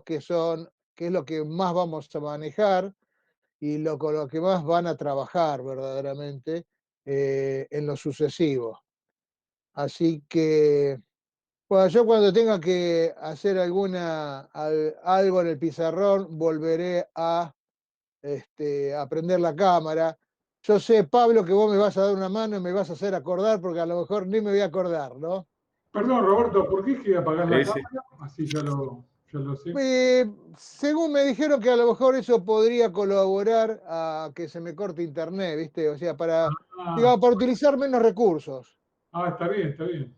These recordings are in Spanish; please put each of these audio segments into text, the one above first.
que es lo que más vamos a manejar y con lo que más van a trabajar verdaderamente en lo sucesivo. Así que, bueno, yo cuando tenga que hacer algo en el pizarrón, volveré a prender la cámara. Yo sé, Pablo, que vos me vas a dar una mano y me vas a hacer acordar, porque a lo mejor ni me voy a acordar, ¿no? Perdón, Roberto, ¿por qué es que apagar la Sí, sí. cámara? Así ya lo sé. Según me dijeron que a lo mejor eso podría colaborar a que se me corte internet, ¿viste? O sea, Ah, digamos, para utilizar menos recursos. está bien, está bien.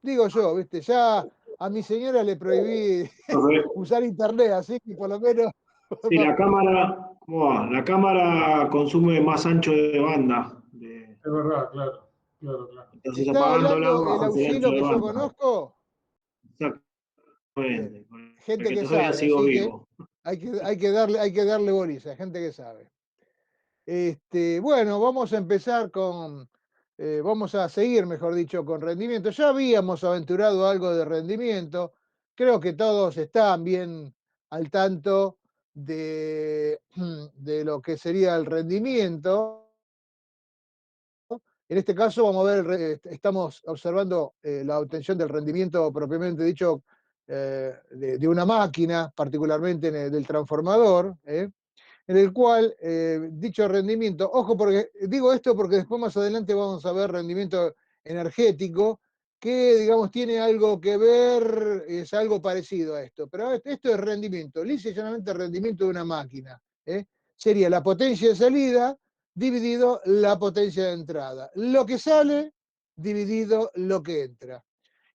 Digo yo, ¿viste? Ya a mi señora le prohibí Entonces, usar internet, así que por lo menos si la cámara, ¿cómo va? La cámara consume más ancho de banda. Es verdad, claro, claro, claro. Entonces ¿está apagándola hablando el bajas el ancho auxilio de que yo banda. conozco? Bien, Exactamente. gente Que que todavía sabe, sigo así que vivo. hay que darle bolilla, gente que sabe. Bueno, vamos a empezar vamos a seguir, mejor dicho, con rendimiento. Ya habíamos aventurado algo de rendimiento. Creo que todos están bien al tanto de lo que sería el rendimiento. En este caso, vamos a ver, estamos observando la obtención del rendimiento propiamente dicho de una máquina, particularmente del transformador. En el cual dicho rendimiento, ojo, porque digo esto porque después más adelante vamos a ver rendimiento energético, que digamos tiene algo que ver, es algo parecido a esto, pero esto es rendimiento, lisa y llanamente rendimiento de una máquina. ¿Eh? Sería la potencia de salida dividido la potencia de entrada. Lo que sale dividido lo que entra.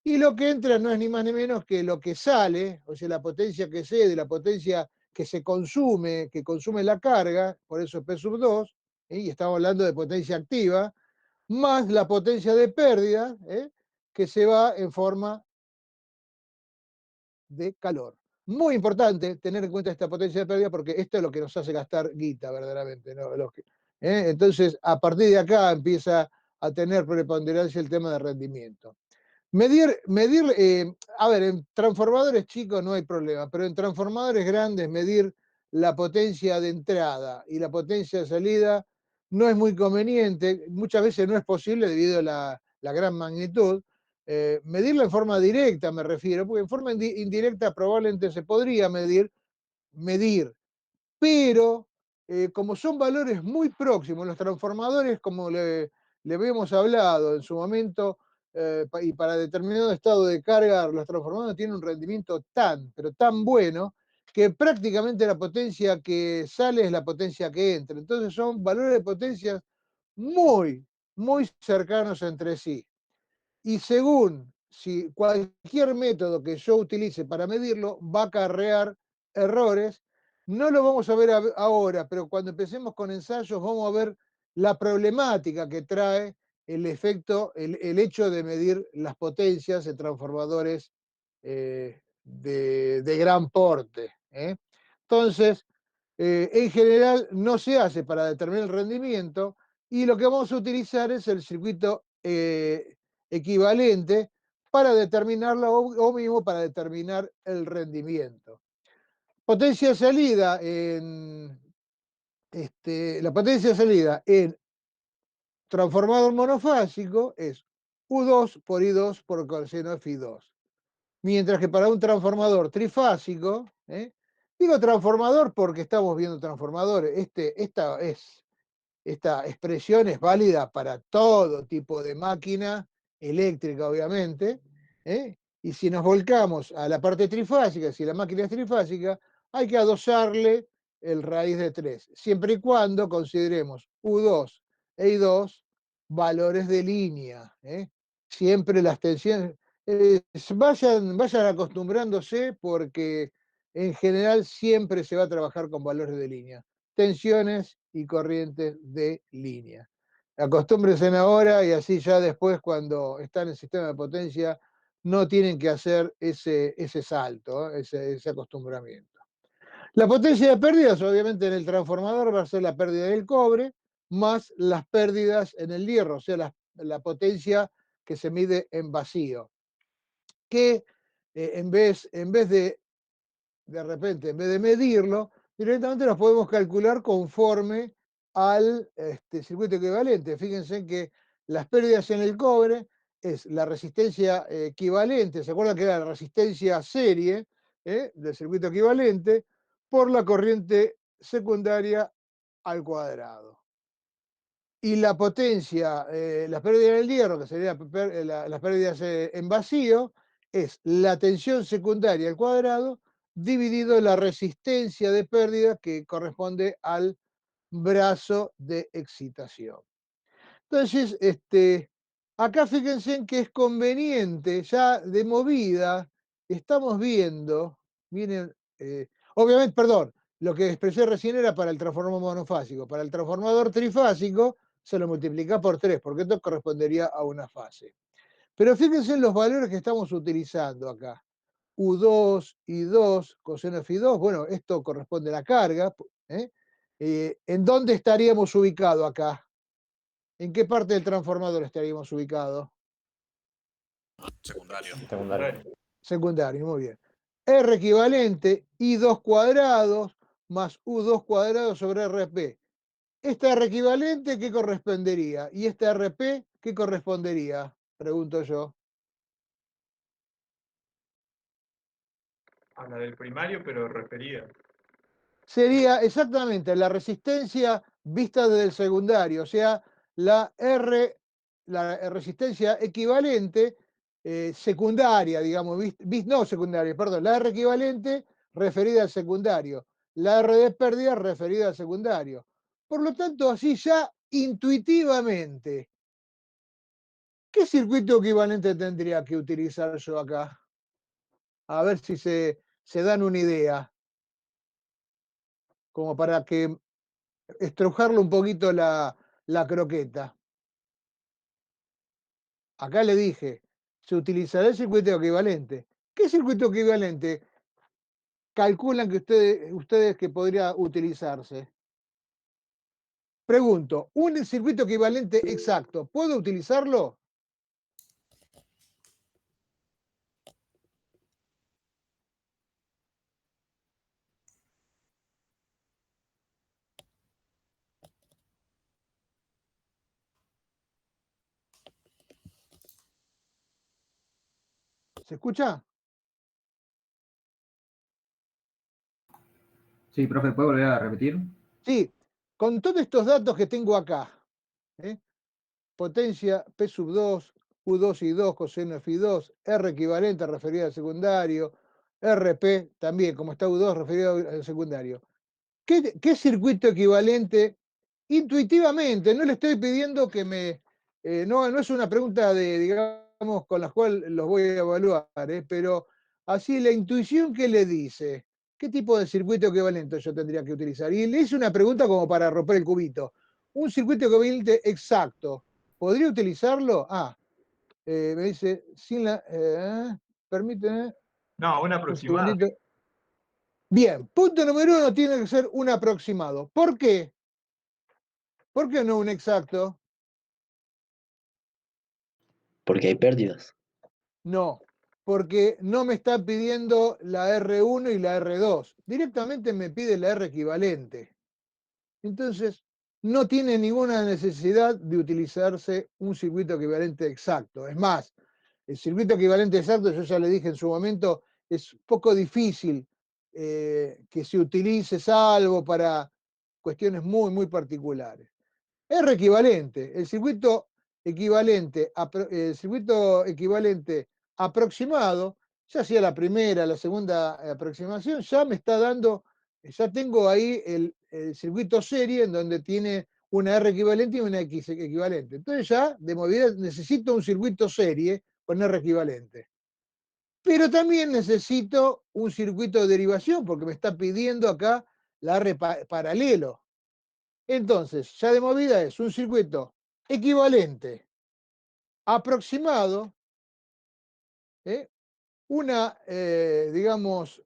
Y lo que entra no es ni más ni menos que lo que sale, o sea, la potencia que cede, la potencia que consume la carga, por eso es P sub 2, y estamos hablando de potencia activa, más la potencia de pérdida, que se va en forma de calor. Muy importante tener en cuenta esta potencia de pérdida porque esto es lo que nos hace gastar guita verdaderamente. ¿No? Entonces, a partir de acá empieza a tener preponderancia el tema de rendimiento. A ver, en transformadores chicos no hay problema, pero en transformadores grandes medir la potencia de entrada y la potencia de salida no es muy conveniente, muchas veces no es posible debido a la gran magnitud. Medirla en forma directa me refiero, porque en forma indirecta probablemente se podría medir, pero como son valores muy próximos, los transformadores, como le habíamos hablado en su momento, y para determinado estado de carga, los transformadores tienen un rendimiento pero tan bueno, que prácticamente la potencia que sale es la potencia que entra. Entonces son valores de potencias muy, muy cercanos entre sí. Y según si cualquier método que yo utilice para medirlo va a acarrear errores, no lo vamos a ver ahora, pero cuando empecemos con ensayos vamos a ver la problemática que trae el efecto, el hecho de medir las potencias en transformadores de gran porte. Entonces, en general no se hace para determinar el rendimiento y lo que vamos a utilizar es el circuito equivalente para determinarlo o mismo para determinar el rendimiento. Potencia de salida la potencia de salida en transformador monofásico es U2 por I2 por coseno de Φ2. Mientras que para un transformador trifásico, digo transformador porque estamos viendo transformadores, esta expresión es válida para todo tipo de máquina eléctrica, obviamente, y si nos volcamos a la parte trifásica, si la máquina es trifásica, hay que adosarle el raíz de 3, siempre y cuando consideremos U2 e I2 valores de línea. Siempre las tensiones, vayan acostumbrándose porque en general siempre se va a trabajar con valores de línea, tensiones y corrientes de línea. Acostúmbrense ahora y así ya después cuando está en el sistema de potencia no tienen que hacer ese salto, ese acostumbramiento. La potencia de pérdidas, obviamente en el transformador va a ser la pérdida del cobre más las pérdidas en el hierro, o sea, la potencia que se mide en vacío, que en vez de de repente, en vez de medirlo, directamente los podemos calcular conforme al circuito equivalente. Fíjense que las pérdidas en el cobre es la resistencia equivalente, ¿se acuerdan que era la resistencia serie del circuito equivalente por la corriente secundaria al cuadrado? Y la potencia, las pérdidas del hierro, que serían las pérdidas en vacío, es la tensión secundaria al cuadrado dividido la resistencia de pérdida que corresponde al brazo de excitación. Entonces, acá fíjense en que es conveniente, ya de movida, estamos viendo, miren, obviamente, perdón, lo que expresé recién era para el transformador monofásico. Para el transformador trifásico se lo multiplica por 3, porque esto correspondería a una fase. Pero fíjense en los valores que estamos utilizando acá. U2, I2, coseno Fi2, bueno, esto corresponde a la carga. ¿En dónde estaríamos ubicados acá? ¿En qué parte del transformador estaríamos ubicados? Secundario. Secundario, muy bien. R equivalente, I2 cuadrados más U2 cuadrados sobre RP. ¿Esta R equivalente qué correspondería? ¿Y esta RP qué correspondería? Pregunto yo. A la del primario, pero referida. Sería exactamente la resistencia vista desde el secundario, o sea, la resistencia equivalente secundaria, digamos, no secundaria, perdón, la R equivalente referida al secundario, la R de pérdida referida al secundario. Por lo tanto, así ya intuitivamente, ¿qué circuito equivalente tendría que utilizar yo acá? A ver si se dan una idea, como para que estrujarle un poquito la croqueta. Acá le dije, se utilizará el circuito equivalente. ¿Qué circuito equivalente calculan que ustedes que podría utilizarse? Pregunto, ¿un circuito equivalente exacto, ¿puedo utilizarlo? ¿Se escucha? Sí, profe, ¿puede volver a repetir? Sí, con todos estos datos que tengo acá, ¿eh? Potencia P sub 2, U2 y 2, coseno Fi 2, R equivalente referido al secundario, RP también, como está U2 referido al secundario. ¿Qué circuito equivalente? Intuitivamente, no le estoy pidiendo que no es una pregunta digamos, con la cual los voy a evaluar, pero así la intuición que le dice, ¿qué tipo de circuito equivalente yo tendría que utilizar? Y le hice una pregunta como para romper el cubito. Un circuito equivalente exacto, ¿podría utilizarlo? Me dice, permíteme No, una un aproximada. segundito. Bien, punto número 1 tiene que ser un aproximado. ¿Por qué? ¿Por qué no un exacto? Porque hay pérdidas. No, porque no me está pidiendo la R1 y la R2. Directamente me pide la R equivalente. Entonces, no tiene ninguna necesidad de utilizarse un circuito equivalente exacto. Es más, el circuito equivalente exacto, yo ya le dije en su momento, es poco difícil que se utilice, salvo para cuestiones muy, muy particulares. R equivalente, el circuito equivalente aproximado, ya sea la primera, la segunda aproximación, ya me está dando, ya tengo ahí el circuito serie en donde tiene una R equivalente y una X equivalente. Entonces ya de movida necesito un circuito serie con R equivalente. Pero también necesito un circuito de derivación porque me está pidiendo acá la R paralelo. Entonces, ya de movida es un circuito equivalente, aproximado, digamos,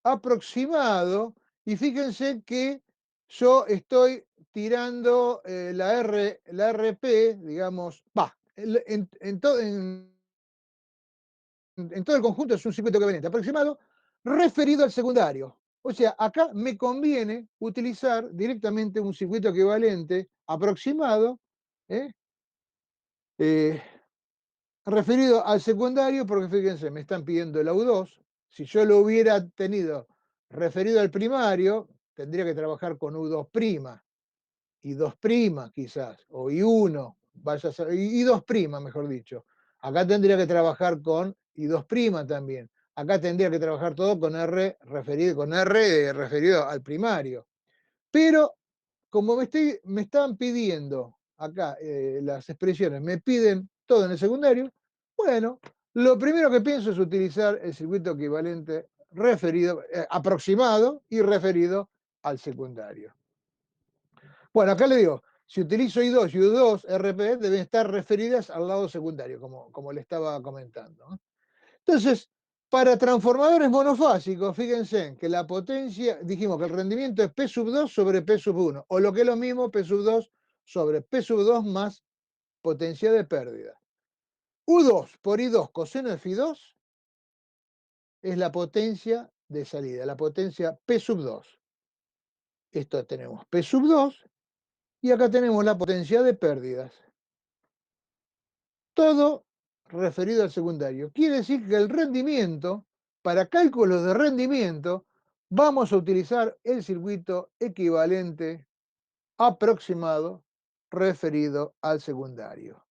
aproximado, y fíjense que yo estoy tirando la RP, digamos, en todo el conjunto es un circuito equivalente aproximado, referido al secundario. O sea, acá me conviene utilizar directamente un circuito equivalente aproximado, ¿eh? Referido al secundario, porque fíjense, me están pidiendo el U2. Si yo lo hubiera tenido referido al primario, tendría que trabajar con U2', I2' quizás, o I1, vaya a ser, I2', mejor dicho. Acá tendría que trabajar con I2' también. Acá tendría que trabajar todo con R referido al primario. Pero como me están pidiendo acá las expresiones, me piden todo en el secundario, bueno, lo primero que pienso es utilizar el circuito equivalente referido, aproximado y referido al secundario. Bueno, acá le digo, si utilizo I2 y U2 RP deben estar referidas al lado secundario, como le estaba comentando, ¿no? Entonces, para transformadores monofásicos, fíjense que la potencia, dijimos que el rendimiento es P2 sobre P1, o lo que es lo mismo, P2 sobre P2 más potencia de pérdida. U2 por I2 coseno de Φ2 es la potencia de salida, la potencia P2. Esto tenemos P2 y acá tenemos la potencia de pérdidas. Todo referido al secundario. Quiere decir que el rendimiento, para cálculos de rendimiento, vamos a utilizar el circuito equivalente aproximado referido al secundario.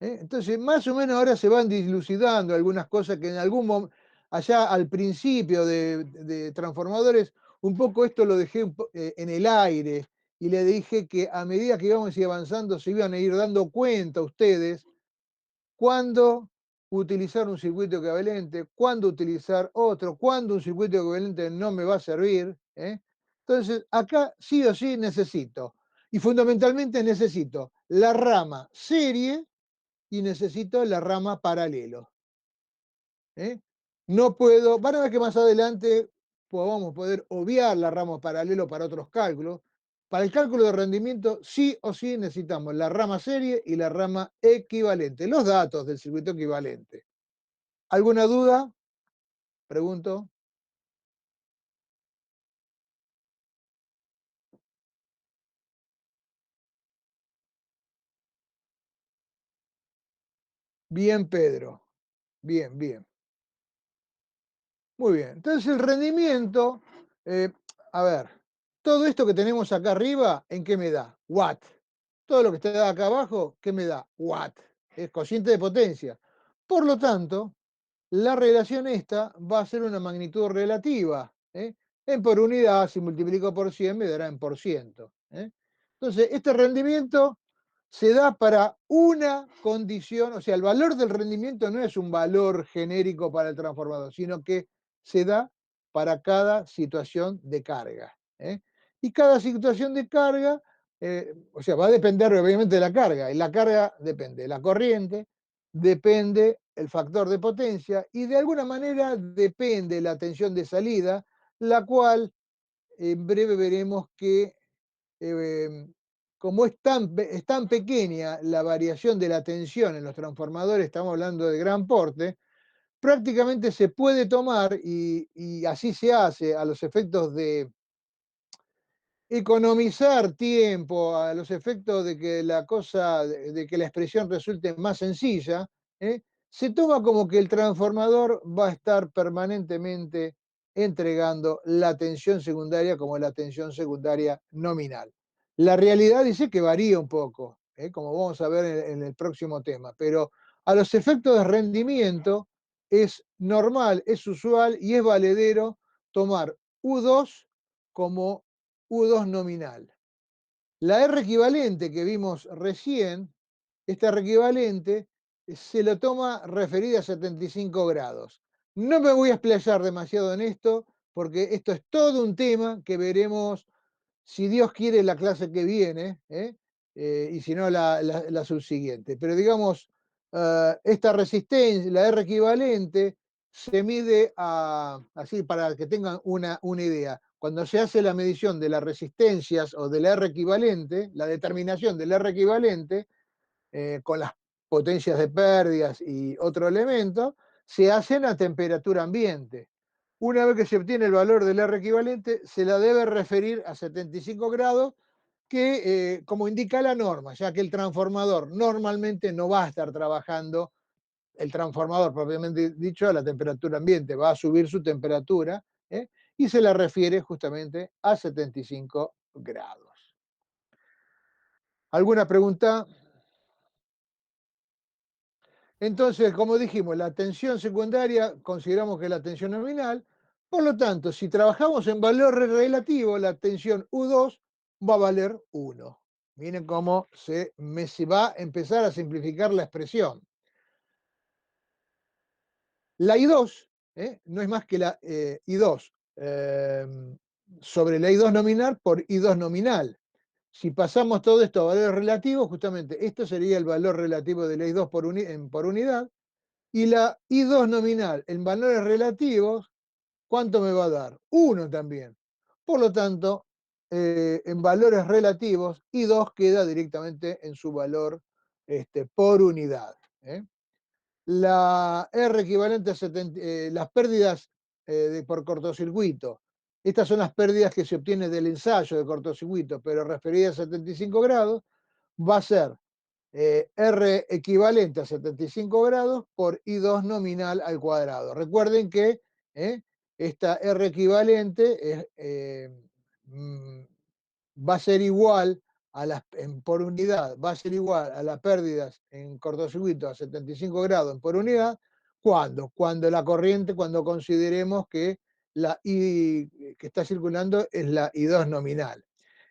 Entonces, más o menos ahora se van dilucidando algunas cosas que en algún momento, allá al principio de transformadores, un poco esto lo dejé en el aire y le dije que a medida que íbamos avanzando se iban a ir dando cuenta ustedes cuándo utilizar un circuito equivalente, cuándo utilizar otro, cuándo un circuito equivalente no me va a servir. Entonces, acá sí o sí necesito, y fundamentalmente necesito la rama serie y necesito la rama paralelo. No puedo, van a ver que más adelante vamos a poder obviar la rama paralelo para otros cálculos. Para el cálculo de rendimiento, sí o sí necesitamos la rama serie y la rama equivalente, los datos del circuito equivalente. ¿Alguna duda? Pregunto. Bien, Pedro. Bien, bien. Muy bien. Entonces el rendimiento, a ver, todo esto que tenemos acá arriba, ¿en qué me da? Watt. Todo lo que está acá abajo, ¿qué me da? Watt. Es cociente de potencia. Por lo tanto, la relación esta va a ser una magnitud relativa. En por unidad, si multiplico por 100, me dará en por ciento. Entonces, este rendimiento se da para una condición, o sea, el valor del rendimiento no es un valor genérico para el transformador, sino que se da para cada situación de carga. Y cada situación de carga, o sea, va a depender obviamente de la carga, y la carga depende de la corriente, depende el factor de potencia, y de alguna manera depende la tensión de salida, la cual en breve veremos que como es tan pequeña la variación de la tensión en los transformadores, estamos hablando de gran porte, prácticamente se puede tomar, y así se hace a los efectos de economizar tiempo, a los efectos de que de que la expresión resulte más sencilla, se toma como que el transformador va a estar permanentemente entregando la tensión secundaria como la tensión secundaria nominal. La realidad dice que varía un poco, como vamos a ver en el próximo tema, pero a los efectos de rendimiento es normal, es usual y es valedero tomar U2 como U2 nominal. La R equivalente que vimos recién, esta R equivalente se lo toma referida a 75 grados. No me voy a explayar demasiado en esto, porque esto es todo un tema que veremos, si Dios quiere, la clase que viene, y si no, la subsiguiente. Pero digamos, esta resistencia, la R equivalente, se mide así para que tengan una idea. Cuando se hace la medición de las resistencias o de la R equivalente, la determinación de la R equivalente, con las potencias de pérdidas y otro elemento, se hacen a temperatura ambiente. una vez que se obtiene el valor del R equivalente, se la debe referir a 75 grados, que como indica la norma, ya que el transformador normalmente no va a estar trabajando, el transformador propiamente dicho, a la temperatura ambiente, va a subir su temperatura, y se la refiere justamente a 75 grados. ¿Alguna pregunta? Entonces, como dijimos, la tensión secundaria consideramos que es la tensión nominal. Por lo tanto, si trabajamos en valor relativo, la tensión U2 va a valer 1. Miren cómo se va a empezar a simplificar la expresión. La I2 no es más que la I2 sobre la I2 nominal por I2 nominal. Si pasamos todo esto a valores relativos, justamente esto sería el valor relativo de la I2 por unidad. Y la I2 nominal en valores relativos, ¿cuánto me va a dar? 1 también. Por lo tanto, en valores relativos, I2 queda directamente en su valor por unidad. La R equivalente a las pérdidas por cortocircuito. Estas son las pérdidas que se obtienen del ensayo de cortocircuito, pero referidas a 75 grados, va a ser R equivalente a 75 grados por I2 nominal al cuadrado. Recuerden que esta R equivalente va a ser igual a las, por unidad, va a ser igual a las pérdidas en cortocircuito a 75 grados por unidad. ¿Cuándo? Cuando la corriente, cuando consideremos que la I que está circulando es la I2 nominal.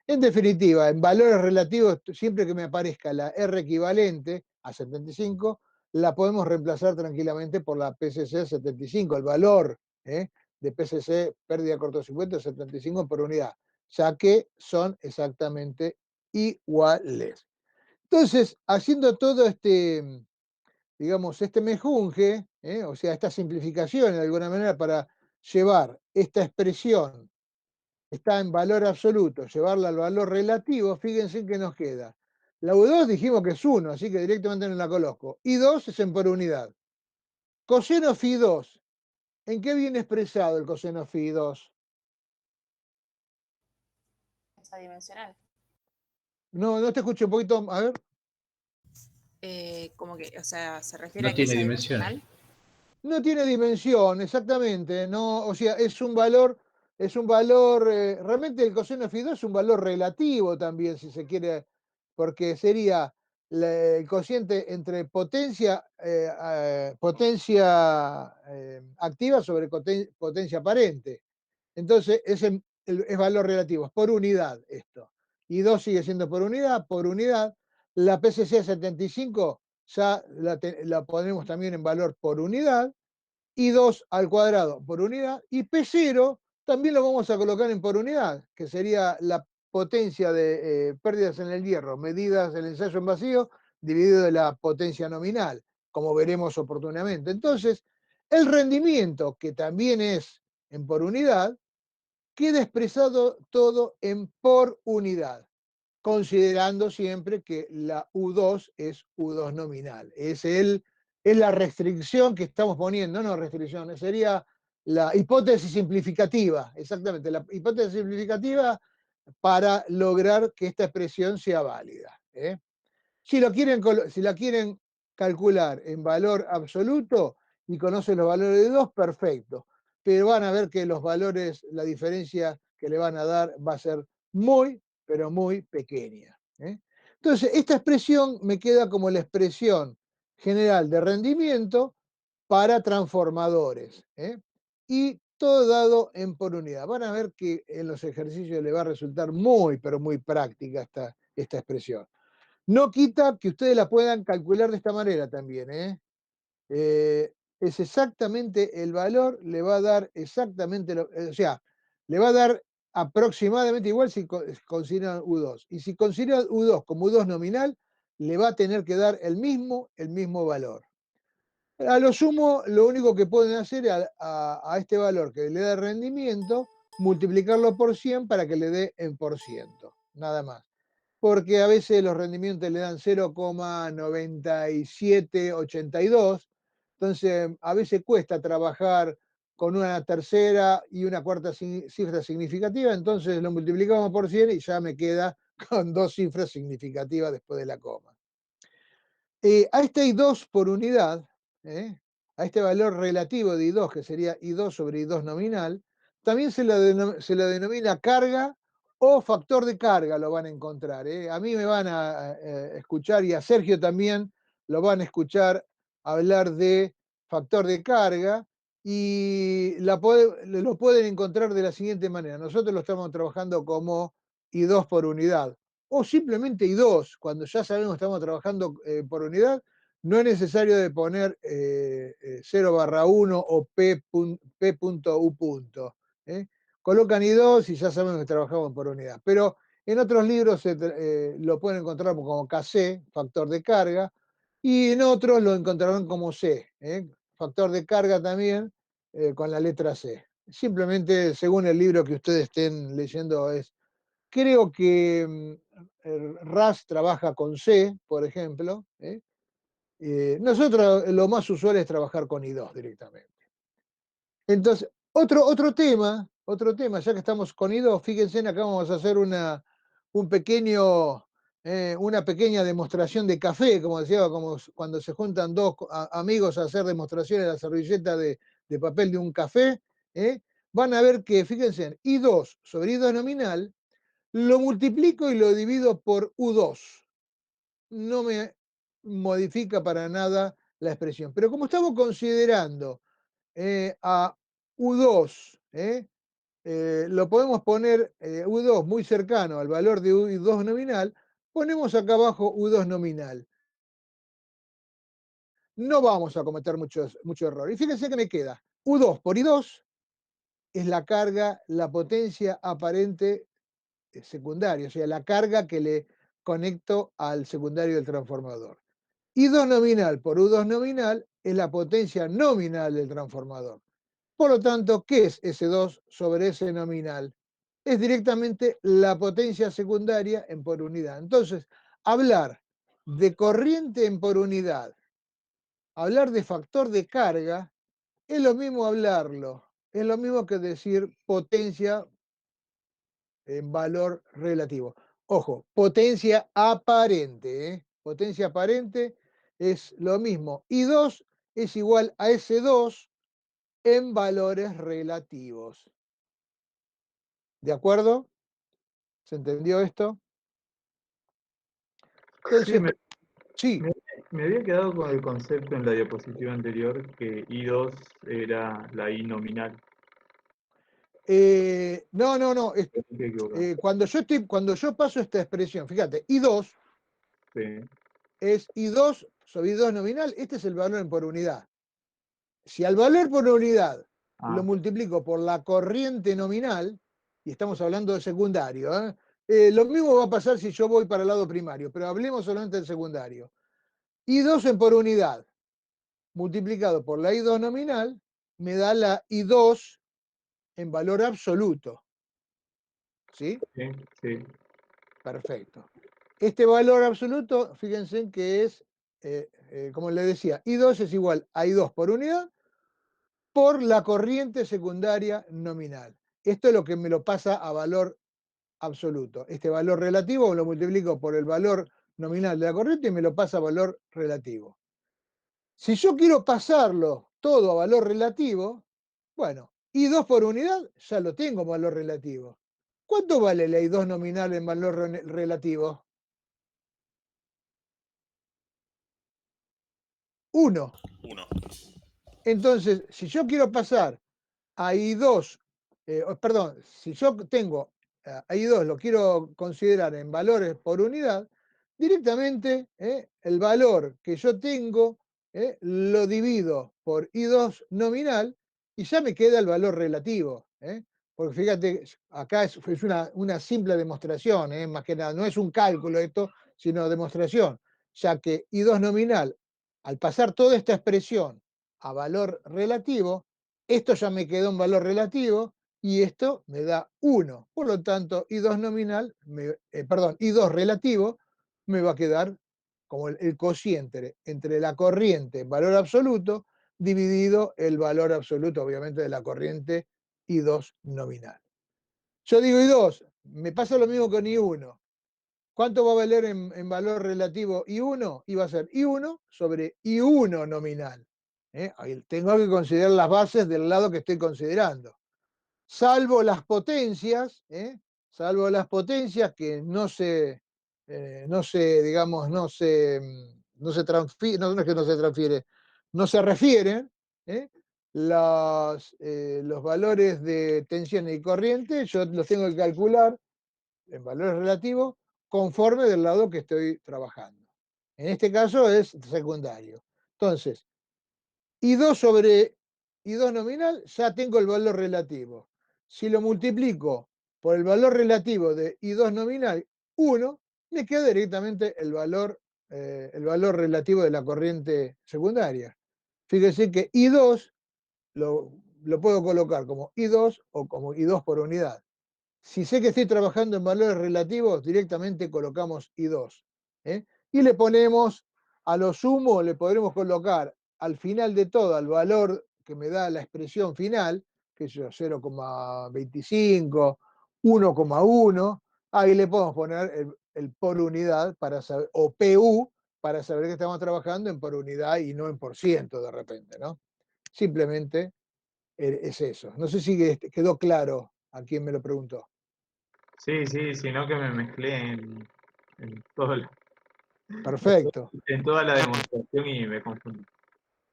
En definitiva, en valores relativos, siempre que me aparezca la R equivalente a 75, la podemos reemplazar tranquilamente por la PCC 75, el valor de PCC, pérdida de cortocircuito, 75 por unidad, ya que son exactamente iguales. Entonces, haciendo todo digamos, este mejunje, o sea, esta simplificación de alguna manera para llevar esta expresión está en valor absoluto, llevarla al valor relativo, fíjense en qué nos queda. La U2 dijimos que es 1, así que directamente no la coloco. I2 es en por unidad. Coseno phi 2. ¿En qué viene expresado el coseno phi 2? Dimensional. No te escucho un poquito, a ver. Como que, o sea, se refiere No a que tiene es dimensión. adimensional. No tiene dimensión, exactamente. No, o sea, es un valor, realmente el coseno phi 2 es un valor relativo también, si se quiere, porque sería el cociente entre potencia, activa sobre potencia aparente. Entonces, es valor relativo, es por unidad esto. Y 2 sigue siendo por unidad, por unidad. La PCC 75 ya la ponemos también en valor por unidad. Y 2 al cuadrado por unidad. Y P0 también lo vamos a colocar en por unidad, que sería la potencia de pérdidas en el hierro, medidas del ensayo en vacío, dividido de la potencia nominal, como veremos oportunamente. Entonces, el rendimiento, que también es en por unidad, queda expresado todo en por unidad, considerando siempre que la U2 es U2 nominal. Es la restricción que estamos poniendo, no restricción, sería la hipótesis simplificativa, exactamente, la hipótesis simplificativa para lograr que esta expresión sea válida. Si la quieren calcular en valor absoluto y conocen los valores de 2, perfecto. Pero van a ver que los valores, la diferencia que le van a dar va a ser muy, pero muy pequeña. Entonces, esta expresión me queda como la expresión general de rendimiento para transformadores. Y todo dado en por unidad. Van a ver que en los ejercicios le va a resultar muy, pero muy práctica esta expresión. No quita que ustedes la puedan calcular de esta manera también. Es exactamente el valor, le va a dar exactamente, o sea, le va a dar aproximadamente igual si consideran U2. Y si consideran U2 como U2 nominal, le va a tener que dar el mismo valor. A lo sumo, lo único que pueden hacer a este valor que le da rendimiento, multiplicarlo por 100 para que le dé en por ciento. Nada más. Porque a veces los rendimientos le dan 0,9782, entonces a veces cuesta trabajar con una tercera y una cuarta cifra significativa, entonces lo multiplicamos por 100 y ya me queda con 2 cifras significativas después de la coma. A este I2 por unidad, a este valor relativo de I2, que sería I2 sobre I2 nominal, también se lo denomina carga o factor de carga, lo van a encontrar. A mí me van a escuchar, y a Sergio también lo van a escuchar hablar de factor de carga, y lo pueden encontrar de la siguiente manera. Nosotros lo estamos trabajando como I2 por unidad, o simplemente I2, cuando ya sabemos que estamos trabajando por unidad, no es necesario de poner 0/1 o P.U. Colocan I2 y ya sabemos que trabajamos por unidad. Pero en otros libros lo pueden encontrar como KC, factor de carga, y en otros lo encontrarán como C, factor de carga también, con la letra C. Simplemente, según el libro que ustedes estén leyendo, creo que RAS trabaja con C, por ejemplo. Nosotros lo más usual es trabajar con I2 directamente. Entonces, otro tema, ya que estamos con I2, fíjense, acá vamos a hacer una pequeña demostración de café, como decía, como cuando se juntan dos amigos a hacer demostraciones de la servilleta de papel de un café. Van a ver que, fíjense, I2 sobre I2 nominal, lo multiplico y lo divido por U2. No me modifica para nada la expresión. Pero como estamos considerando a U2, lo podemos poner U2 muy cercano al valor de U2 nominal, ponemos acá abajo U2 nominal. No vamos a cometer mucho error. Y fíjense que me queda U2 por I2 es la carga, la potencia aparente secundaria, o sea, la carga que le conecto al secundario del transformador. I2 nominal por U2 nominal es la potencia nominal del transformador. Por lo tanto, ¿qué es S2 sobre S nominal? Es directamente la potencia secundaria en por unidad. Entonces, hablar de corriente en por unidad, hablar de factor de carga, es lo mismo es lo mismo que decir potencia en valor relativo. Ojo, potencia aparente. Potencia aparente es lo mismo. I2 es igual a S2 en valores relativos. ¿De acuerdo? ¿Se entendió esto? Entonces, sí. Me había quedado con el concepto en la diapositiva anterior que I2 era la I nominal. No. Cuando yo paso esta expresión, fíjate, I2 Sí. es I2 sobre I2 nominal, este es el valor en por unidad. Si al valor por unidad lo multiplico por la corriente nominal, y estamos hablando de secundario, lo mismo va a pasar si yo voy para el lado primario, pero hablemos solamente del secundario. I2 en por unidad multiplicado por la I2 nominal me da la I2 en valor absoluto. ¿Sí? Sí. Perfecto. Este valor absoluto, fíjense que es, como les decía, I2 es igual a I2 por unidad por la corriente secundaria nominal. Esto es lo que me lo pasa a valor absoluto. Este valor relativo lo multiplico por el valor nominal de la corriente y me lo pasa a valor relativo. Si yo quiero pasarlo todo a valor relativo, bueno, I2 por unidad ya lo tengo en valor relativo. ¿Cuánto vale la I2 nominal en valor relativo? 1. Entonces, si yo quiero pasar a I2, perdón, si yo tengo a I2, lo quiero considerar en valores por unidad, directamente el valor que yo tengo lo divido por I2 nominal y ya me queda el valor relativo. Porque fíjate, acá es una simple demostración, más que nada, no es un cálculo esto, sino demostración, ya que I2 nominal, al pasar toda esta expresión a valor relativo, esto ya me quedó en valor relativo y esto me da 1. Por lo tanto, I2 nominal, I2 relativo me va a quedar como el cociente entre la corriente en valor absoluto dividido el valor absoluto, obviamente, de la corriente I2 nominal. Yo digo I2, me pasa lo mismo con I1. ¿Cuánto va a valer en valor relativo I1? Y va a ser I1 sobre I1 nominal. Ahí tengo que considerar las bases del lado que estoy considerando. Salvo las potencias, salvo las potencias que digamos, no se transfieren, no es que no se transfiere, no se refieren, ¿eh? Los valores de tensión y corriente, yo los tengo que calcular en valores relativos conforme del lado que estoy trabajando. En este caso es secundario. Entonces, I2 sobre I2 nominal, ya tengo el valor relativo. Si lo multiplico por el valor relativo de I2 nominal, 1, me queda directamente el valor relativo de la corriente secundaria. Fíjense que I2 lo puedo colocar como I2 o como I2 por unidad. Si sé que estoy trabajando en valores relativos, directamente colocamos I2. Y le ponemos, a lo sumo, le podremos colocar al final de todo, al valor que me da la expresión final, que es 0,25, 1,1, ahí le podemos poner el por unidad para saber, o PU, para saber que estamos trabajando en por unidad y no en por ciento de repente, ¿no? Simplemente es eso. No sé si quedó claro a quien me lo preguntó. Sí, sino que me mezclé en, todo Perfecto. en toda la demostración y me confundí.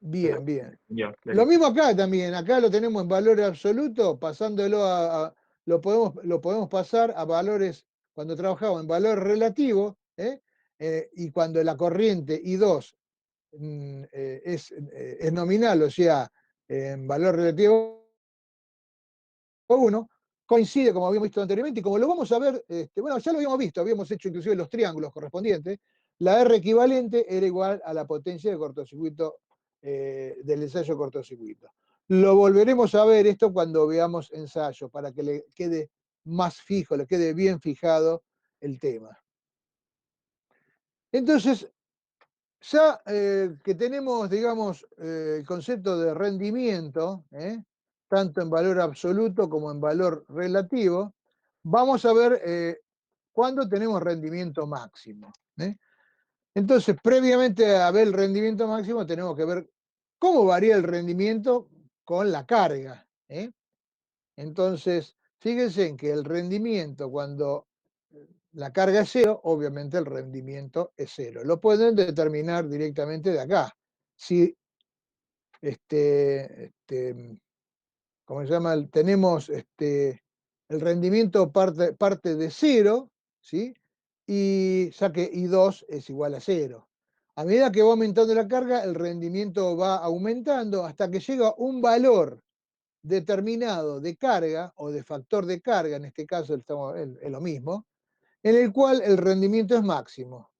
Bien, bien. Yo, Lo mismo acá también. Acá lo tenemos en valores absolutos, pasándolo lo podemos pasar a valores, cuando trabajamos en valor relativo, y cuando la corriente I2 es nominal, o sea, en valor relativo 1, coincide, como habíamos visto anteriormente, y como lo vamos a ver, bueno, ya lo habíamos visto, habíamos hecho inclusive los triángulos correspondientes, la R equivalente era igual a la potencia de cortocircuito del ensayo cortocircuito. Lo volveremos a ver esto cuando veamos ensayo, para que le quede más fijo, le quede bien fijado el tema. Entonces, ya que tenemos, digamos, el concepto de rendimiento, tanto en valor absoluto como en valor relativo, vamos a ver cuándo tenemos rendimiento máximo. Entonces, previamente a ver el rendimiento máximo, tenemos que ver cómo varía el rendimiento con la carga. Entonces, fíjense en que el rendimiento cuando la carga es cero, obviamente el rendimiento es cero. Lo pueden determinar directamente de acá. Si ¿cómo se llama? Tenemos el rendimiento parte de cero, ¿sí? Y ya que I2 es igual a cero. A medida que va aumentando la carga, el rendimiento va aumentando hasta que llega a un valor determinado de carga o de factor de carga, en este caso es lo mismo, en el cual el rendimiento es máximo.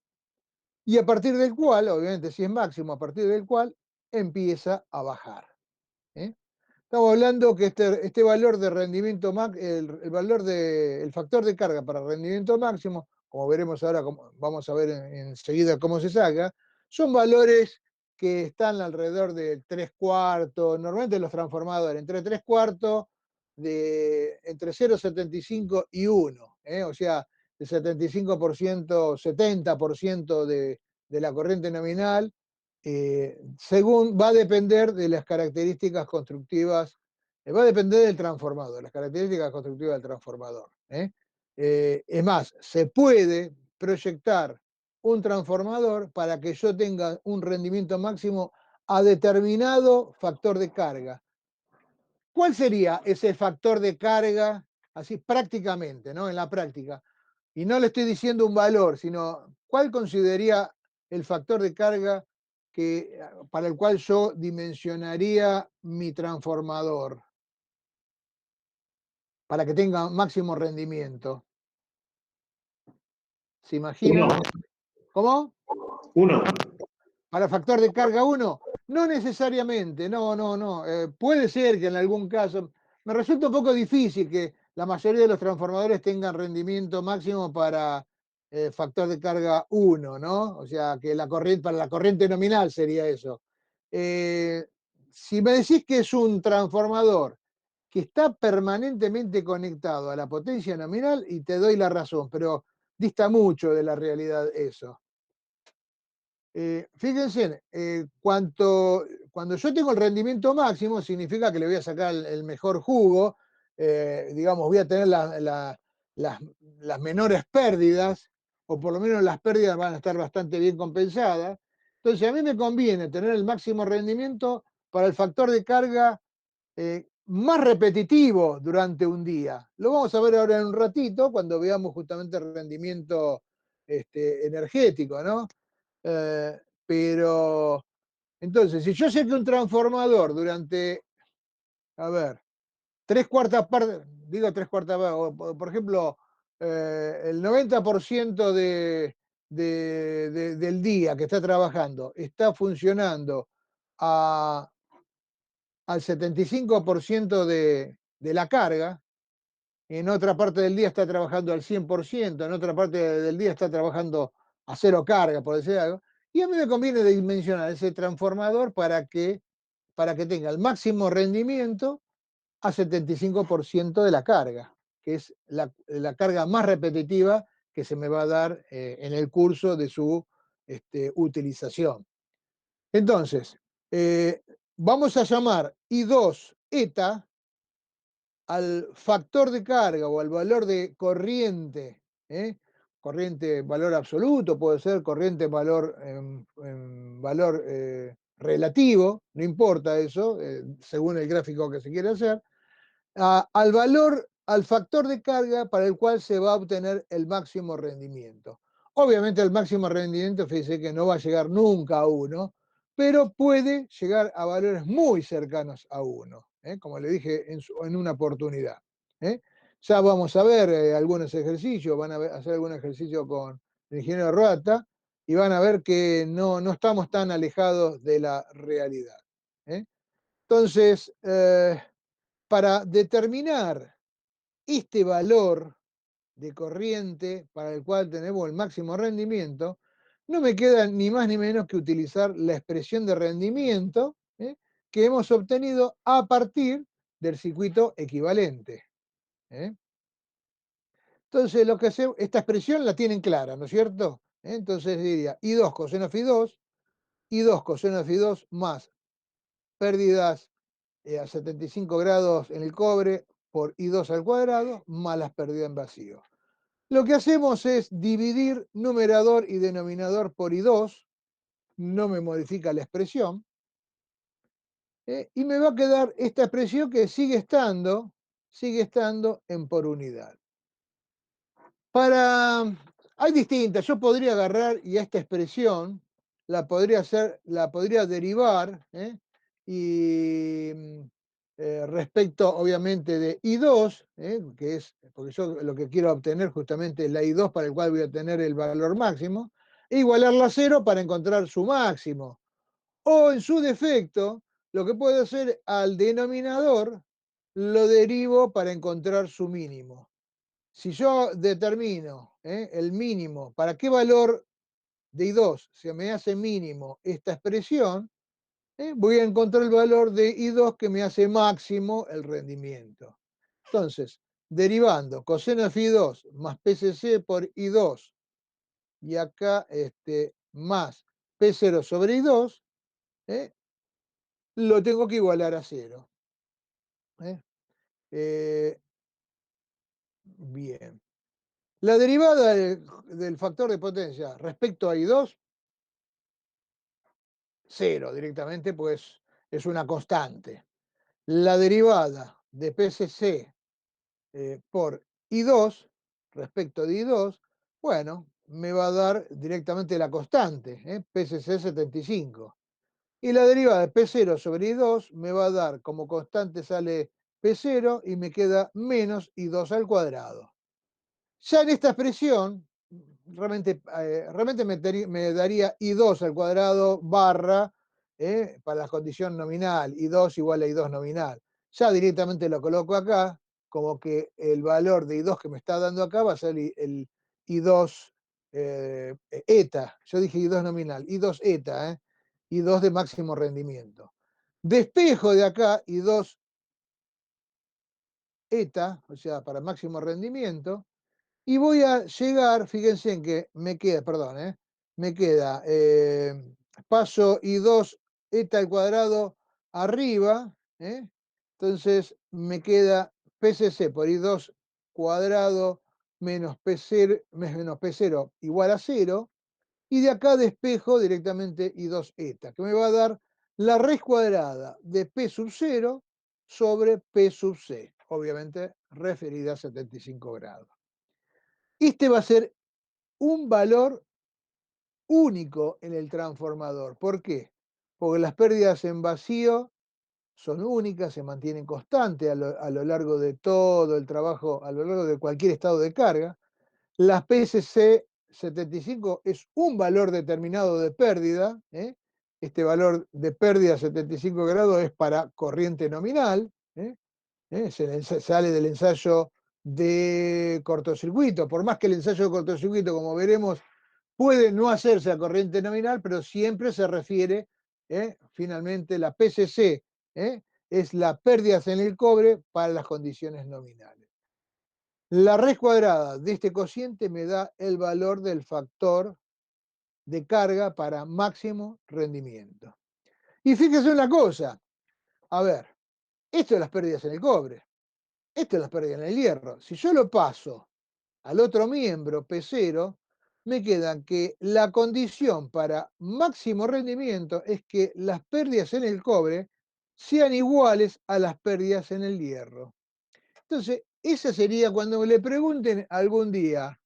Y a partir del cual, obviamente si es máximo, a partir del cual empieza a bajar. Estamos hablando que este valor de rendimiento, el valor del factor de carga para rendimiento máximo, como veremos ahora, vamos a ver enseguida cómo se saca, son valores que están alrededor de 3/4, normalmente los transformadores, entre 3/4, entre 0,75 y 1, o sea, el 75%, 70% de la corriente nominal, según va a depender de las características constructivas, va a depender del transformador, las características constructivas del transformador. Es más, se puede proyectar un transformador para que yo tenga un rendimiento máximo a determinado factor de carga. ¿Cuál sería ese factor de carga, así prácticamente, ¿no? En la práctica? Y no le estoy diciendo un valor, sino cuál consideraría el factor de carga para el cual yo dimensionaría mi transformador para que tenga máximo rendimiento. ¿Se imaginan? Uno. ¿Cómo? 1. ¿Para factor de carga 1? No necesariamente, no. Puede ser que en algún caso, me resulta un poco difícil que la mayoría de los transformadores tengan rendimiento máximo para factor de carga 1, ¿no? O sea, que para la corriente nominal sería eso. si me decís que es un transformador que está permanentemente conectado a la potencia nominal, y te doy la razón, pero dista mucho de la realidad eso. Fíjense, cuando yo tengo el rendimiento máximo, significa que le voy a sacar el mejor jugo, digamos, voy a tener las menores pérdidas, o por lo menos las pérdidas van a estar bastante bien compensadas. Entonces, a mí me conviene tener el máximo rendimiento para el factor de carga más repetitivo durante un día. Lo vamos a ver ahora en un ratito, cuando veamos justamente el rendimiento energético, ¿no? Pero, entonces, si yo sé que un transformador durante, a ver, tres cuartas partes, digo tres cuartas partes, por ejemplo, el 90% del día que está trabajando está funcionando al 75% de la carga, en otra parte del día está trabajando al 100%, en otra parte del día está trabajando a cero carga, por decir algo, y a mí me conviene dimensionar ese transformador para que tenga el máximo rendimiento a 75% de la carga, que es la carga más repetitiva que se me va a dar en el curso de su utilización. Entonces, vamos a llamar I2 eta al factor de carga o al valor de corriente, corriente valor absoluto, puede ser corriente valor, valor relativo, no importa eso, según el gráfico que se quiere hacer, al valor, al factor de carga para el cual se va a obtener el máximo rendimiento. Obviamente el máximo rendimiento, fíjese que no va a llegar nunca a 1, pero puede llegar a valores muy cercanos a 1, como le dije en una oportunidad. Ya vamos a ver algunos ejercicios, van a hacer algún ejercicio con el ingeniero Roata y van a ver que no estamos tan alejados de la realidad. Entonces, para determinar este valor de corriente para el cual tenemos el máximo rendimiento, no me queda ni más ni menos que utilizar la expresión de rendimiento que hemos obtenido a partir del circuito equivalente. Entonces, lo que hacemos, esta expresión la tienen clara, ¿no es cierto? Entonces diría I2 coseno Φ2, I2 coseno Φ2 más pérdidas a 75 grados en el cobre por I2 al cuadrado más las pérdidas en vacío. Lo que hacemos es dividir numerador y denominador por I2, no me modifica la expresión, y me va a quedar esta expresión que sigue estando en por unidad. Hay distintas, yo podría agarrar y esta expresión la podría derivar, y respecto obviamente de I2, que es, porque yo lo que quiero obtener justamente es la I2 para el cual voy a tener el valor máximo, e igualarla a 0 para encontrar su máximo. O en su defecto, lo que puedo hacer al denominador, lo derivo para encontrar su mínimo. Si yo determino el mínimo, ¿para qué valor de I2 se me hace mínimo esta expresión? Voy a encontrar el valor de I2 que me hace máximo el rendimiento. Entonces, derivando coseno de Φ2 más PCC por I2 y acá más P0 sobre I2, lo tengo que igualar a 0. Bien. La derivada del factor de potencia respecto a I2, 0 directamente, pues es una constante. La derivada de PCC por I2 respecto de I2, bueno, me va a dar directamente la constante, PCC 75. Y la derivada de P0 sobre I2 me va a dar como constante sale P0 y me queda menos I2 al cuadrado. Ya en esta expresión, realmente me daría I2 al cuadrado barra, para la condición nominal, I2 igual a I2 nominal. Ya directamente lo coloco acá, como que el valor de I2 que me está dando acá va a ser el I2 eta. Yo dije I2 nominal, I2 eta, I2 de máximo rendimiento. Despejo de acá y 2 eta, o sea, para máximo rendimiento, y voy a llegar, fíjense en que me queda, perdón, me queda paso I2 eta al cuadrado arriba, entonces me queda PCC por I2 cuadrado menos P0 igual a 0, y de acá despejo directamente I2 eta, que me va a dar la raíz cuadrada de P sub 0 sobre P sub C, obviamente referida a 75 grados. Este va a ser un valor único en el transformador. ¿Por qué? Porque las pérdidas en vacío son únicas, se mantienen constantes a lo largo de todo el trabajo, a lo largo de cualquier estado de carga. La PSC 75 es un valor determinado de pérdida. Este valor de pérdida a 75 grados es para corriente nominal. Sale del ensayo de cortocircuito. Por más que el ensayo de cortocircuito, como veremos, puede no hacerse a corriente nominal, pero siempre se refiere, finalmente, la PCC, es la pérdida en el cobre para las condiciones nominales. La raíz cuadrada de este cociente me da el valor del factor de carga para máximo rendimiento. Y fíjese una cosa, a ver, esto de las pérdidas en el cobre, esto es las pérdidas en el hierro. Si yo lo paso al otro miembro, P0, me quedan que la condición para máximo rendimiento es que las pérdidas en el cobre sean iguales a las pérdidas en el hierro. Entonces, esa sería cuando le pregunten algún día,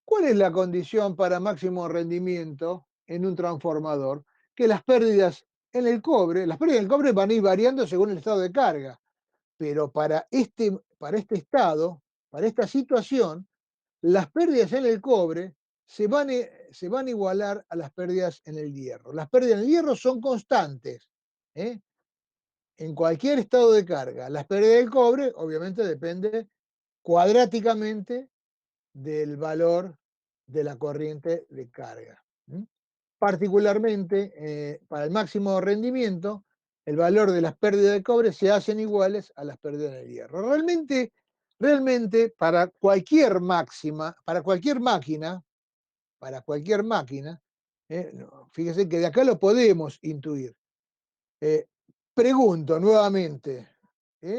¿cuál es la condición para máximo rendimiento en un transformador? Que las pérdidas en el cobre, las pérdidas en el cobre van a ir variando según el estado de carga, pero para este estado, para esta situación, las pérdidas en el cobre se van a igualar a las pérdidas en el hierro. Las pérdidas en el hierro son constantes, en cualquier estado de carga. Las pérdidas del cobre, obviamente, depende cuadráticamente del valor de la corriente de carga. Particularmente, para el máximo rendimiento, el valor de las pérdidas de cobre se hacen iguales a las pérdidas del hierro. Realmente, para cualquier máquina, fíjese que de acá lo podemos intuir. Pregunto nuevamente,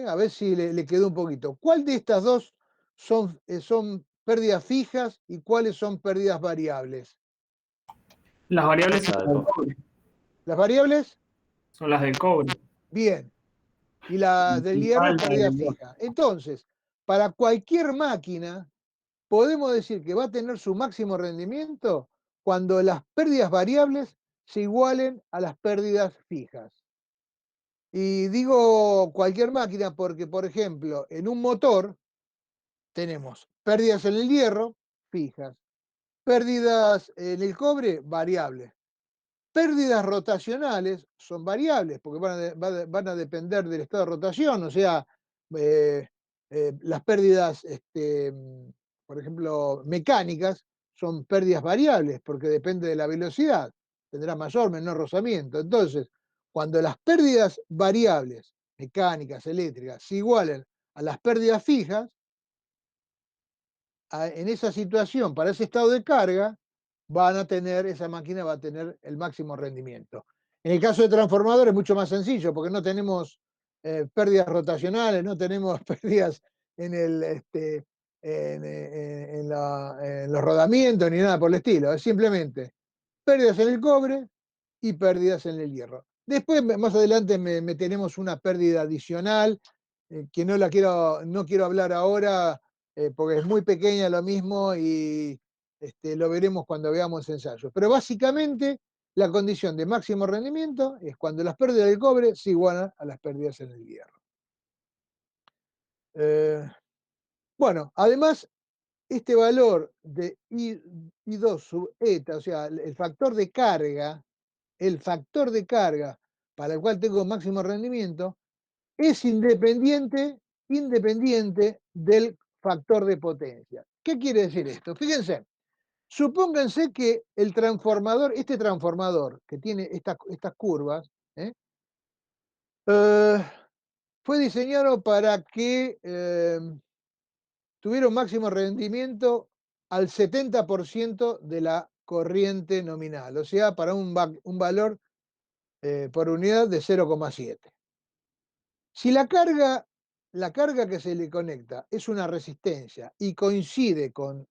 a ver si le quedó un poquito. ¿Cuál de estas dos son pérdidas fijas y cuáles son pérdidas variables? Las variables son La las de del co- cobre. Las variables, Son las del cobre. bien. Y la del hierro es Igual la pérdida del hierro. fija. Entonces, para cualquier máquina, podemos decir que va a tener su máximo rendimiento cuando las pérdidas variables se igualen a las pérdidas fijas. Y digo cualquier máquina porque, por ejemplo, en un motor tenemos pérdidas en el hierro, fijas, pérdidas en el cobre, variables. Pérdidas rotacionales son variables porque van a depender del estado de rotación, o sea, eh, las pérdidas, por ejemplo, mecánicas, son pérdidas variables porque depende de la velocidad, tendrá mayor o menor rozamiento. Entonces, cuando las pérdidas variables, mecánicas, eléctricas, se igualen a las pérdidas fijas, en esa situación, para ese estado de carga, esa máquina va a tener el máximo rendimiento. En el caso de transformadores es mucho más sencillo, porque no tenemos pérdidas rotacionales, no tenemos pérdidas en, en los rodamientos ni nada por el estilo. Es simplemente pérdidas en el cobre y pérdidas en el hierro. Después, más adelante, tenemos una pérdida adicional que no quiero hablar ahora porque es muy pequeña lo mismo y lo veremos cuando veamos ensayos. Pero básicamente la condición de máximo rendimiento es cuando las pérdidas del cobre se igualan a las pérdidas en el hierro. Bueno, además, este valor de I2 sub eta, o sea, el factor de carga para el cual tengo máximo rendimiento, es independiente del factor de potencia. ¿Qué quiere decir esto? Fíjense, supónganse que este transformador que tiene estas curvas, Fue diseñado para que tuviera un máximo rendimiento al 70% de la corriente nominal, o sea, para un valor por unidad de 0,7. Si la carga que se le conecta es una resistencia y coincide con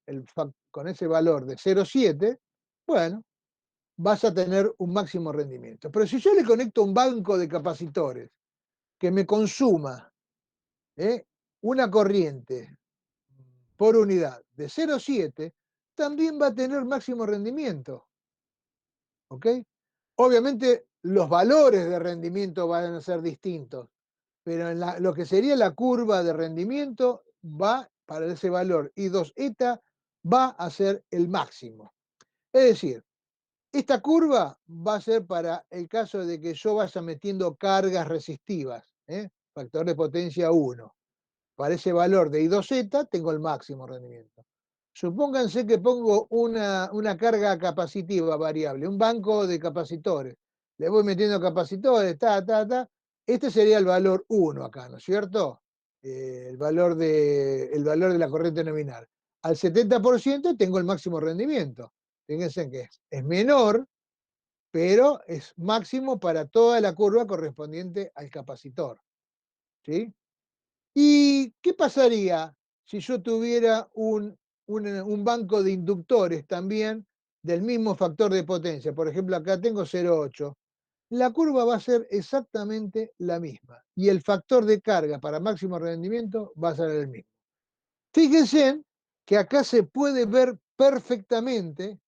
ese valor de 0,7, bueno, vas a tener un máximo rendimiento. Pero si yo le conecto un banco de capacitores que me consuma una corriente por unidad de 0,7, también va a tener máximo rendimiento. ¿Ok? Obviamente los valores de rendimiento van a ser distintos, pero en lo que sería la curva de rendimiento va para ese valor I2 eta va a ser el máximo. Es decir, esta curva va a ser para el caso de que yo vaya metiendo cargas resistivas, factor de potencia 1. Para ese valor de I2Z tengo el máximo rendimiento. Supónganse que pongo una carga capacitiva variable, un banco de capacitores. Le voy metiendo capacitores, Este sería el valor 1 acá, ¿no es cierto? El valor de la corriente nominal. Al 70% tengo el máximo rendimiento. Fíjense que es menor, pero es máximo para toda la curva correspondiente al capacitor. ¿Sí? ¿Y qué pasaría si yo tuviera un banco de inductores también del mismo factor de potencia? Por ejemplo, acá tengo 0,8. La curva va a ser exactamente la misma y el factor de carga para máximo rendimiento va a ser el mismo. Fíjense que acá se puede ver perfectamente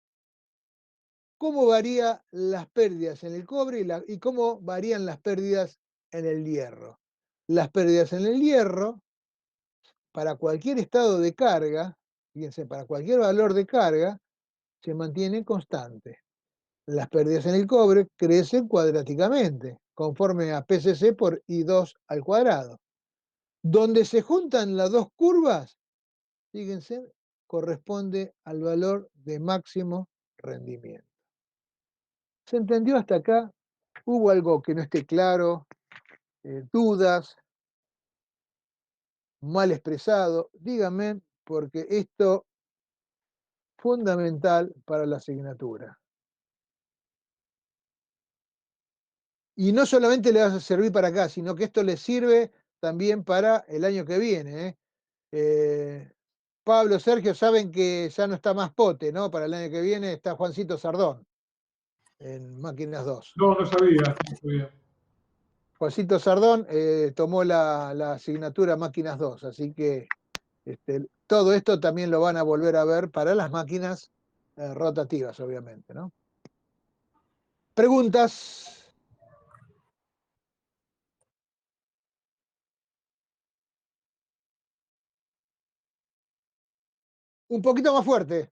cómo varían las pérdidas en el cobre y cómo varían las pérdidas en el hierro. Las pérdidas en el hierro, para cualquier estado de carga, fíjense, para cualquier valor de carga, se mantiene constante. Las pérdidas en el cobre crecen cuadráticamente, conforme a PCC por I2 al cuadrado. Donde se juntan las dos curvas, fíjense, corresponde al valor de máximo rendimiento. ¿Se entendió hasta acá? ¿Hubo algo que no esté claro? ¿Dudas? ¿Mal expresado? Díganme, porque esto fundamental para la asignatura. Y no solamente le va a servir para acá, sino que esto le sirve también para el año que viene. Pablo, Sergio, saben que ya no está más Pote, ¿no? Para el año que viene está Juancito Sardón en Máquinas 2. No, no sabía, no sabía. Juancito Sardón tomó la asignatura Máquinas 2, así que todo esto también lo van a volver a ver para las máquinas rotativas, obviamente, ¿no? ¿Preguntas? Un poquito más fuerte.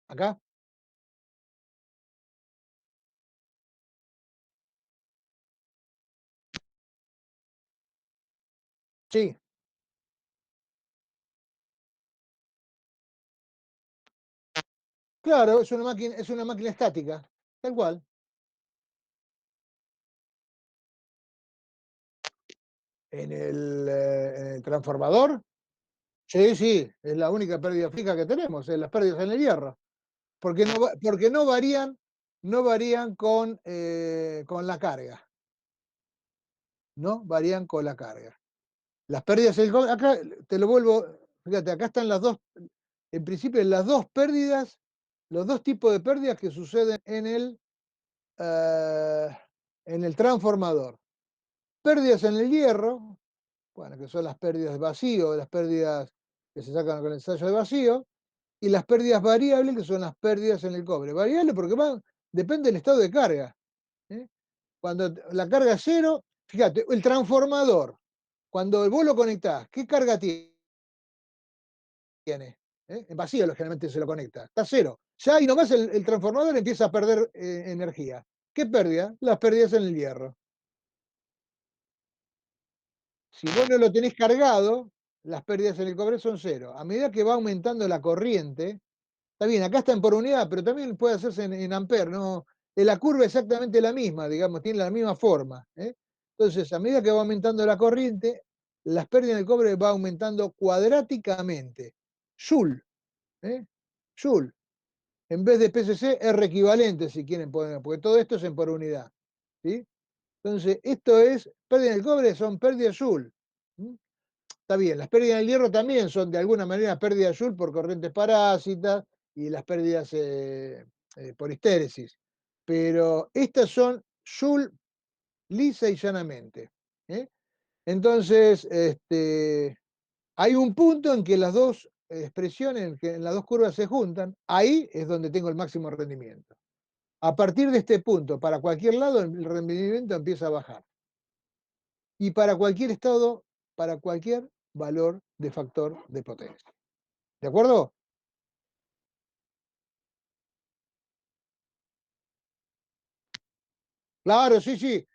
Acá. Sí. Claro, es una máquina estática, tal cual. En el transformador, sí, sí, es la única pérdida fija que tenemos, las pérdidas en el hierro. Porque no varían con la carga. No varían con la carga. Las pérdidas, acá te lo vuelvo, fíjate, acá están las dos, en principio las dos pérdidas, los dos tipos de pérdidas que suceden en el transformador. Pérdidas en el hierro, bueno, que son las pérdidas de vacío, las pérdidas que se sacan con el ensayo de vacío, y las pérdidas variables, que son las pérdidas en el cobre. Variables porque depende del estado de carga. Cuando la carga es cero, fíjate, el transformador, cuando vos lo conectás, ¿qué carga tiene? En vacío generalmente se lo conecta, está cero. Ya ahí nomás el transformador empieza a perder energía. ¿Qué pérdida? Las pérdidas en el hierro. Si vos no lo tenés cargado, las pérdidas en el cobre son 0. A medida que va aumentando la corriente, está bien, acá están por unidad, pero también puede hacerse en amper, ¿no? La curva es exactamente la misma, digamos, tiene la misma forma. Entonces, a medida que va aumentando la corriente, las pérdidas del cobre va aumentando cuadráticamente. Joule, Joule. En vez de PCC, R equivalente, si quieren poner, porque todo esto es en por unidad. ¿Sí? Entonces, esto es, pérdidas del cobre son pérdidas Joule. Está bien, las pérdidas del hierro también son de alguna manera pérdidas Joule por corrientes parásitas y las pérdidas por histéresis. Pero estas son Joule lisa y llanamente. Entonces, hay un punto en que las dos expresiones, en que las dos curvas se juntan, ahí es donde tengo el máximo rendimiento. A partir de este punto, para cualquier lado, el rendimiento empieza a bajar. Y para cualquier estado, para cualquier valor de factor de potencia. ¿De acuerdo? Claro, sí, sí.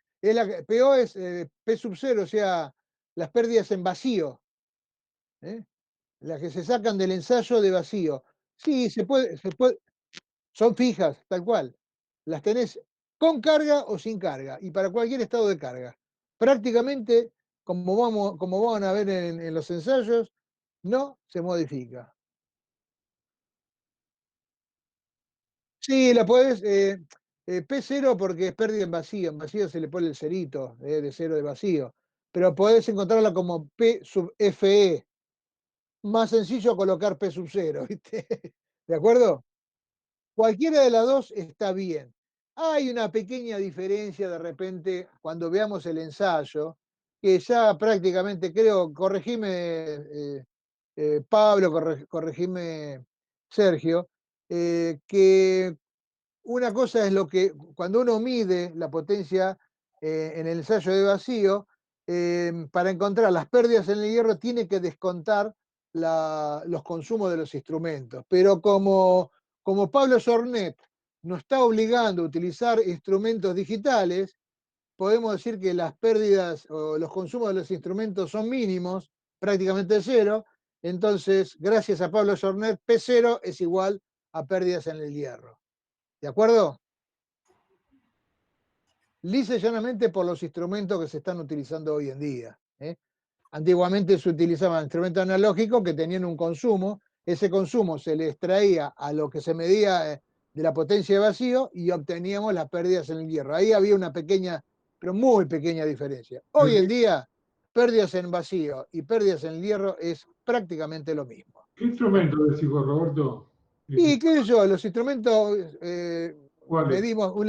PO es P sub 0, o sea, las pérdidas en vacío. Las que se sacan del ensayo de vacío. Sí, se puede, son fijas, tal cual. Las tenés con carga o sin carga, y para cualquier estado de carga. Prácticamente, como van a ver en los ensayos, no se modifica. Sí, la podés, P0 porque es pérdida en vacío se le pone el cerito de cero de vacío, pero podés encontrarla como P sub FE, más sencillo colocar P sub 0, ¿viste? ¿De acuerdo? Cualquiera de las dos está bien. Hay una pequeña diferencia de repente cuando veamos el ensayo, que ya prácticamente creo, corregime Pablo, corregime Sergio, que una cosa es lo que, cuando uno mide la potencia en el ensayo de vacío, para encontrar las pérdidas en el hierro tiene que descontar los consumos de los instrumentos. Pero como Pablo Sornet nos está obligando a utilizar instrumentos digitales, podemos decir que las pérdidas o los consumos de los instrumentos son mínimos, prácticamente cero. Entonces, gracias a Pablo Sornet, P0 es igual a pérdidas en el hierro. ¿De acuerdo? Lisa y llanamente por los instrumentos que se están utilizando hoy en día. Antiguamente se utilizaban instrumentos analógicos que tenían un consumo, ese consumo se le extraía a lo que se medía de la potencia de vacío y obteníamos las pérdidas en el hierro. Ahí había una pequeña, pero muy pequeña diferencia. Hoy en día, pérdidas en vacío y pérdidas en el hierro es prácticamente lo mismo. ¿Qué instrumento decís vos, Roberto? Y qué sé yo, los instrumentos ¿Cuáles? medimos Yo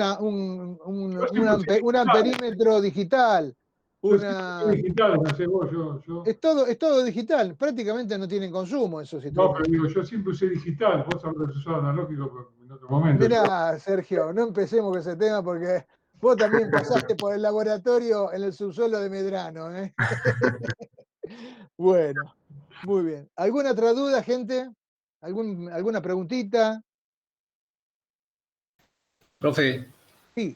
siempre usé un digitales. amperímetro digital, Yo siempre usé digitales, no sé vos, yo. es todo digital, prácticamente no tienen consumo esos No, pero instrumentos. digo, yo siempre usé digital, vos habrás usado analógico en otro momento. Mirá, Sergio, no empecemos con ese tema porque vos también pasaste por el laboratorio en el subsuelo de Medrano. Bueno, muy bien. ¿Alguna otra duda, gente? ¿Alguna preguntita? Profe, Sí.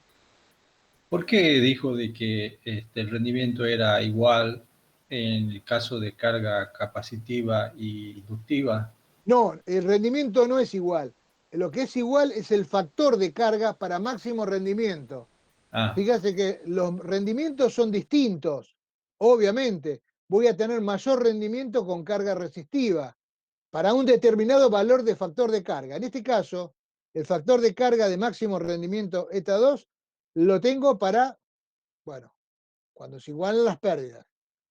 ¿por qué dijo de que el rendimiento era igual en el caso de carga capacitiva y inductiva? No, el rendimiento no es igual. Lo que es igual es el factor de carga para máximo rendimiento. Ah, Fíjate que los rendimientos son distintos. Obviamente, voy a tener mayor rendimiento con carga resistiva para un determinado valor de factor de carga. En este caso, el factor de carga de máximo rendimiento ETA 2 lo tengo para, bueno, cuando se igualan las pérdidas.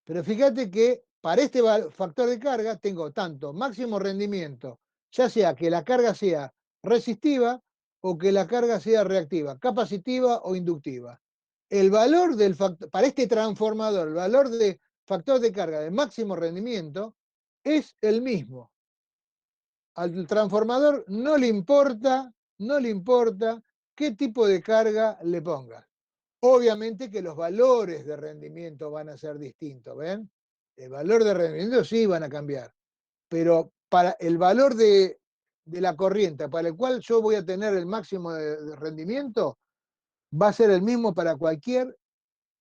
Pero fíjate que para este factor de carga tengo tanto máximo rendimiento, ya sea que la carga sea resistiva o que la carga sea reactiva, capacitiva o inductiva. El valor del factor, para este transformador, el valor de factor de carga de máximo rendimiento es el mismo. Al transformador no le importa qué tipo de carga le pongas. Obviamente que los valores de rendimiento van a ser distintos, ¿ven? El valor de rendimiento sí van a cambiar, pero para el valor de la corriente para el cual yo voy a tener el máximo de rendimiento va a ser el mismo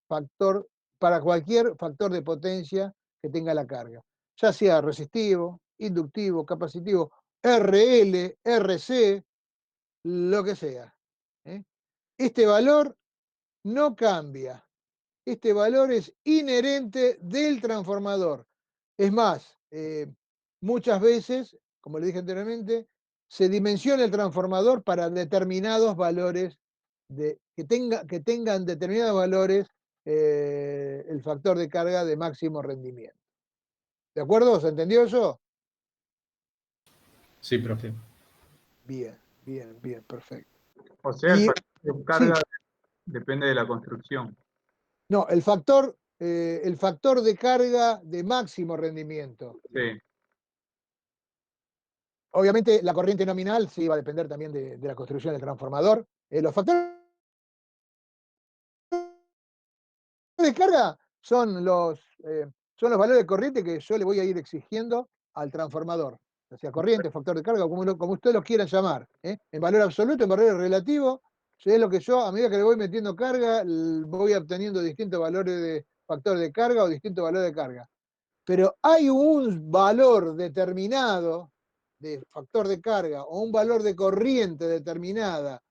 factor, para cualquier factor de potencia que tenga la carga. ya sea resistivo, inductivo, capacitivo, RL, RC, lo que sea. Este valor no cambia. Este valor es inherente del transformador. Es más, muchas veces, como le dije anteriormente, se dimensiona el transformador para determinados valores, que tengan determinados valores el factor de carga de máximo rendimiento. ¿De acuerdo? ¿Se entendió eso? Sí, profe. Bien, bien, bien, perfecto. O sea, el Y factor de carga depende de la construcción. no, el factor de carga de máximo rendimiento. Sí. Obviamente la corriente nominal sí va a depender también de la construcción del transformador. Los factores de carga son los valores de corriente que yo le voy a ir exigiendo al transformador. O sea, corriente, factor de carga, como usted lo quiera llamar. En valor absoluto, en valor relativo. Es lo que yo, a medida que le voy metiendo carga, voy obteniendo distintos valores de factor de carga o distintos valores de carga. Pero hay un valor determinado de factor de carga o un valor de corriente determinada,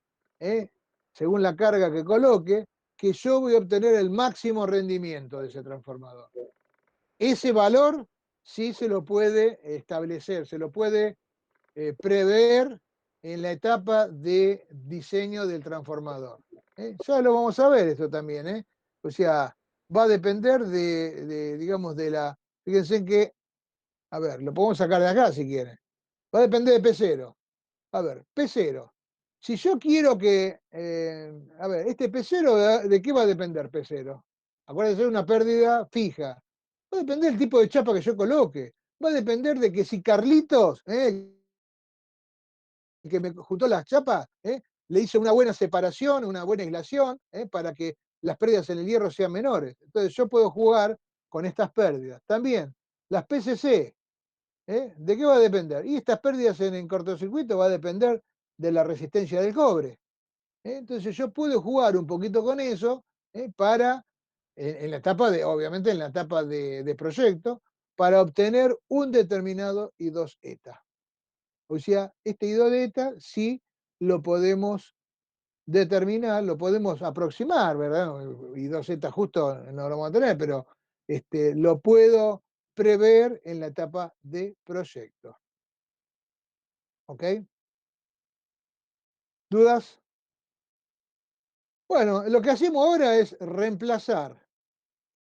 según la carga que coloque, que yo voy a obtener el máximo rendimiento de ese transformador. Ese valor sí se lo puede establecer, se lo puede prever en la etapa de diseño del transformador. Ya lo vamos a ver esto también. O sea, va a depender digamos, fíjense en que, a ver, lo podemos sacar de acá si quieren. Va a depender de P0. A ver, P0. Si yo quiero que, a ver, este P0, ¿de qué va a depender P0? Acuérdense, es una pérdida fija. Va a depender del tipo de chapa que yo coloque. Va a depender de que si Carlitos, que me juntó las chapas, le hice una buena separación, una buena aislación, para que las pérdidas en el hierro sean menores. Entonces yo puedo jugar con estas pérdidas. También, las PCC, ¿de qué va a depender? Y estas pérdidas en cortocircuito va a depender de la resistencia del cobre. Entonces yo puedo jugar un poquito con eso para, en la etapa obviamente en la etapa de proyecto, para obtener un determinado I2 eta. O sea, este I2 eta sí lo podemos determinar, lo podemos aproximar, ¿verdad? I2 eta justo no lo vamos a tener, pero lo puedo prever en la etapa de proyecto. ¿Ok? ¿Dudas? Bueno, lo que hacemos ahora es reemplazar